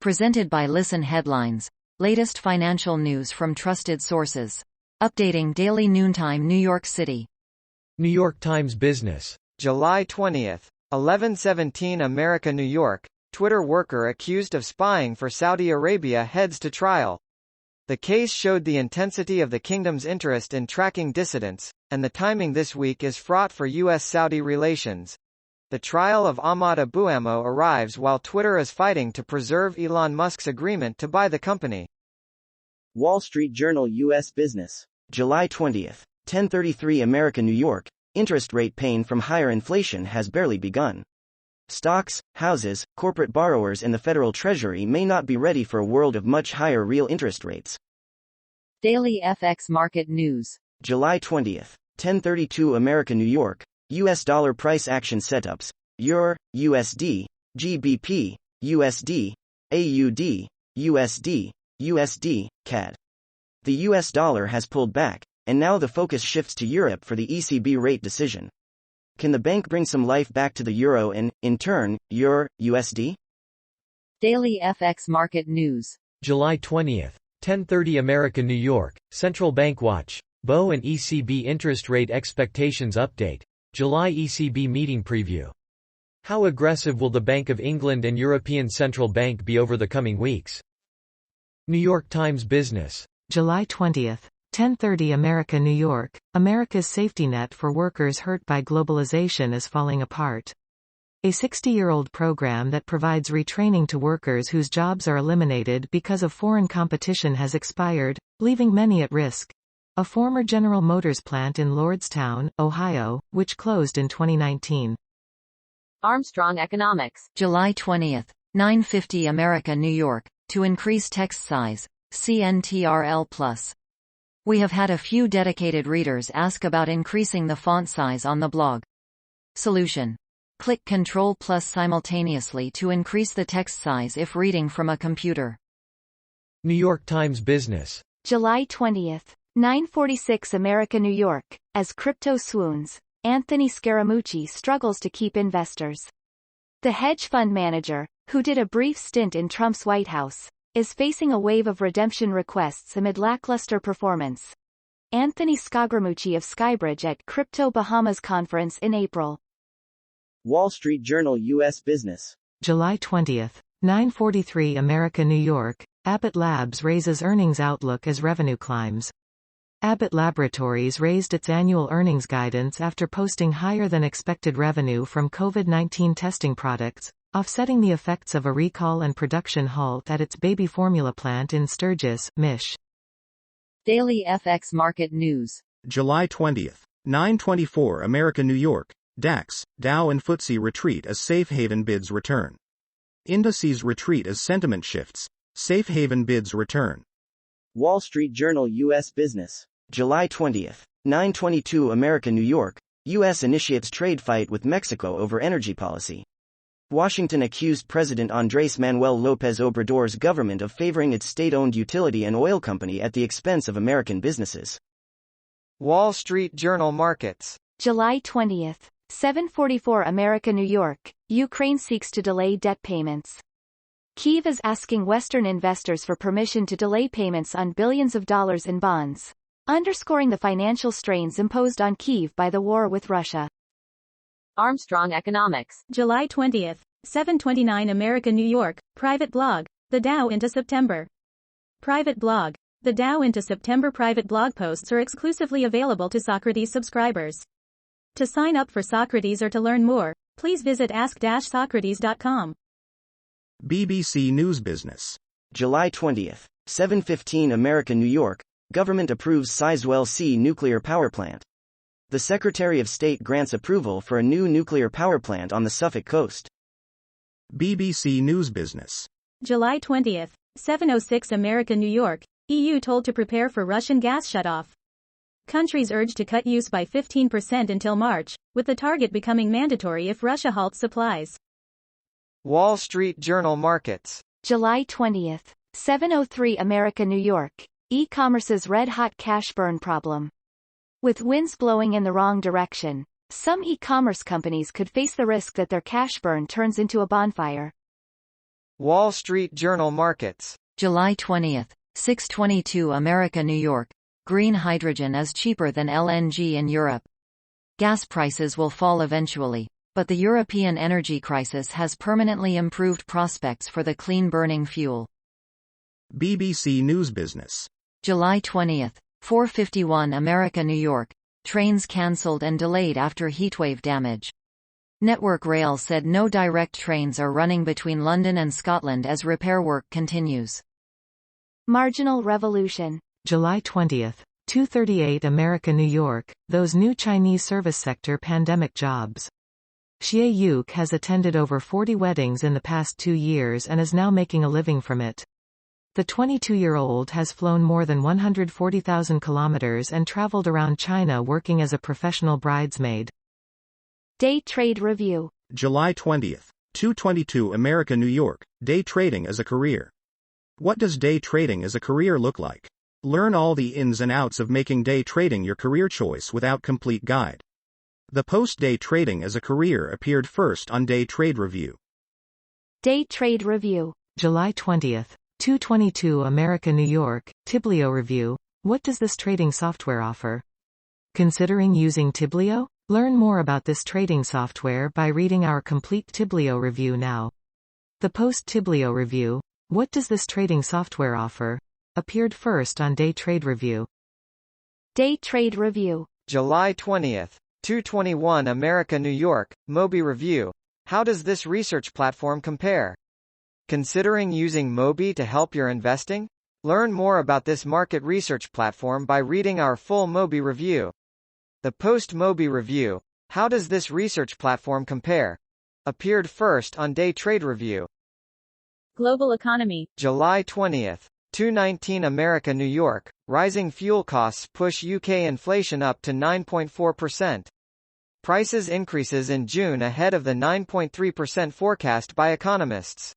Presented by Listen Headlines. Latest financial news from trusted sources. Updating daily noontime New York City. New York Times Business. July 20th, 11:17 America, New York. Twitter worker accused of spying for Saudi Arabia heads to trial. The case showed the intensity of the kingdom's interest in tracking dissidents, and the timing this week is fraught for U.S.-Saudi relations. The trial of Ahmad Abuamo arrives while Twitter is fighting to preserve Elon Musk's agreement to buy the company. Wall Street Journal U.S. Business. July 20th, 10:33 America, New York. Interest rate pain from higher inflation has barely begun. Stocks, houses, corporate borrowers and the Federal Treasury may not be ready for a world of much higher real interest rates. Daily FX Market News. July 20th, 10:32 America, New York. U.S. dollar price action setups. Euro, USD, GBP, USD, AUD, USD, USD, CAD. The U.S. dollar has pulled back, and now the focus shifts to Europe for the ECB rate decision. Can the bank bring some life back to the euro and, in turn, Euro, USD? Daily FX Market News. July 20th, 10:30 America, New York. Central Bank Watch. BOE and ECB interest rate expectations update. July ECB meeting preview. How aggressive will the Bank of England and European Central Bank be over the coming weeks? New York Times Business. July 20th, 10:30 America, New York. America's safety net for workers hurt by globalization is falling apart. A 60-year-old program that provides retraining to workers whose jobs are eliminated because of foreign competition has expired, leaving many at risk. A former General Motors plant in Lordstown, Ohio, which closed in 2019. Armstrong Economics. July 20th, 9:50 America, New York. To increase text size, CNTRL+. We have had a few dedicated readers ask about increasing the font size on the blog. Solution. Click Ctrl+ simultaneously to increase the text size if reading from a computer. New York Times Business. July 20th, 9:46 America, New York. As crypto swoons, Anthony Scaramucci struggles to keep investors. The hedge fund manager, who did a brief stint in Trump's White House, is facing a wave of redemption requests amid lackluster performance. Anthony Scaramucci of Skybridge at Crypto Bahamas conference in April. Wall Street Journal U.S. Business. July 20th, 9:43 America, New York. Abbott Labs raises earnings outlook as revenue climbs. Abbott Laboratories raised its annual earnings guidance after posting higher than expected revenue from COVID-19 testing products, offsetting the effects of a recall and production halt at its baby formula plant in Sturgis, Mich. Daily FX Market News. July 20th, 9:24 America, New York. DAX, Dow and FTSE retreat as safe haven bids return. Indices retreat as sentiment shifts. Safe haven bids return. Wall Street Journal U.S. Business. July 20th, 9:22 America, New York. U.S. initiates trade fight with Mexico over energy policy. Washington accused President Andrés Manuel López Obrador's government of favoring its state-owned utility and oil company at the expense of American businesses. Wall Street Journal Markets. July 20th, 7:44 America, New York. Ukraine seeks to delay debt payments. Kyiv is asking Western investors for permission to delay payments on billions of dollars in bonds, underscoring the financial strains imposed on Kyiv by the war with Russia. Armstrong Economics. July 20th, 7:29 America, New York. Private blog. The Dow into September. Private blog. The Dow into September private blog posts are exclusively available to Socrates subscribers. To sign up for Socrates or to learn more, please visit ask-socrates.com. BBC News Business. July 20th, 7:15 America, New York. Government approves Sizewell C nuclear power plant. The Secretary of State grants approval for a new nuclear power plant on the Suffolk coast. BBC News Business. July 20th, 7:06 America, New York. EU told to prepare for Russian gas shutoff. Countries urged to cut use by 15% until March, with the target becoming mandatory if Russia halts supplies. Wall Street Journal Markets. July 20th, 7:03 America, New York. E-commerce's red-hot cash burn problem. With winds blowing in the wrong direction, some e-commerce companies could face the risk that their cash burn turns into a bonfire. Wall Street Journal Markets. July 20, 6:22 America New York. Green hydrogen is cheaper than LNG in Europe. Gas prices will fall eventually, but the European energy crisis has permanently improved prospects for the clean-burning fuel. BBC News Business. July 20, 4:51 America New York. Trains cancelled and delayed after heatwave damage. Network Rail said no direct trains are running between London and Scotland as repair work continues. Marginal Revolution. July 20, 2:38 America New York. Those new Chinese service sector pandemic jobs. Xie Yuk has attended over 40 weddings in the past 2 years and is now making a living from it. The 22-year-old has flown more than 140,000 kilometers and traveled around China working as a professional bridesmaid. Day Trade Review. July 20, 2:22 America New York. Day trading as a career. What does day trading as a career look like? Learn all the ins and outs of making day trading your career choice without complete guide. The post Day Trading as a Career appeared first on Day Trade Review. Day Trade Review. July 20, 2:22 America New York. Tiblio Review. What does this trading software offer? Considering using Tiblio? Learn more about this trading software by reading our complete Tiblio review now. The post-Tiblio review, what does this trading software offer? Appeared first on Day Trade Review. Day Trade Review. July 20, 2:21 America New York. Mobi Review. How does this research platform compare? Considering using Mobi to help your investing? Learn more about this market research platform by reading our full Mobi review. The post-Mobi review, how does this research platform compare? Appeared first on Day Trade Review. Global economy. July 20, 2:19 America New York. Rising fuel costs push UK inflation up to 9.4%. Prices increases in June ahead of the 9.3% forecast by economists.